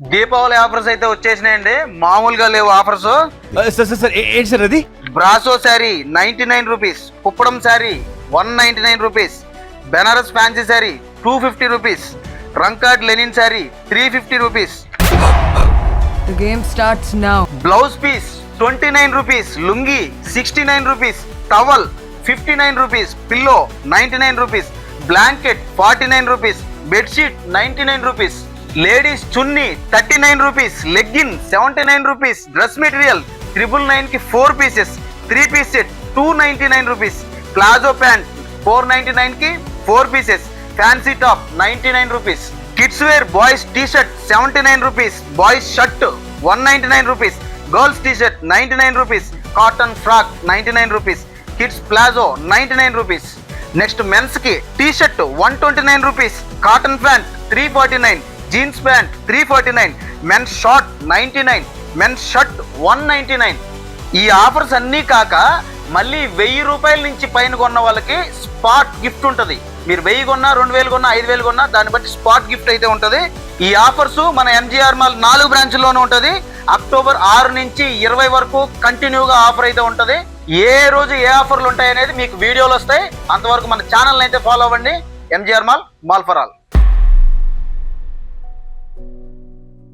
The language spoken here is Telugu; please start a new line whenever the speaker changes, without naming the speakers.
దీపావళి ఆఫర్స్ అయితే వచ్చేసినాయండి, మామూలుగా లేవు ఆఫర్స్.
ఏంటి సార్ అది?
బ్రాసో sari 99 rupees, Kuppadam sari 199 rupees, Banaras fancy sari 250 rupees, రంకాడ్ linen sari 350 rupees.
The game starts now.
Blouse piece 29 rupees, lungi 69 rupees, towel 59 rupees, pillow 99 rupees, blanket 49 rupees, bedsheet 99 rupees, ladies chunni 39 rupees, legging 79 rupees, dress material 999 కి 4 pieces, 3 piece set 299 rupees, palazzo pant 499 కి 4 pieces, fancy top 99 rupees, kids wear boys T shirt 79 rupees, boys shirt 199 rupees, girls T shirt 99 rupees, cotton frock 99 rupees, kids palazzo 99 rupees. Next men's కి T shirt 129 rupees, cotton pant 349, jeans pant 349, men's short 99, men's shirt 199. ఈ ఆఫర్స్ అన్నీ కాక మళ్ళీ 1000 రూపాయల నుంచి పైన కొన్న వాళ్ళకి స్పాట్ గిఫ్ట్ ఉంటుంది. మీరు 1000 కొన్నా, 2000 కొన్నా, 5000 కొన్నా దాన్ని బట్టి స్పాట్ గిఫ్ట్ అయితే ఉంటుంది. ఈ ఆఫర్స్ మన ఎంజీఆర్ మాల్ 4 బ్రాంచ్ల్లోనూ ఉంటుంది. అక్టోబర్ 6 నుంచి 20 వరకు కంటిన్యూగా ఆఫర్ అయితే ఉంటుంది. ఏ రోజు ఏ ఆఫర్లు ఉంటాయి అనేది మీకు వీడియోలు వస్తాయి. అంతవరకు మన ఛానల్ అయితే ఫాలో అవ్వండి. MGR mall, mall for all.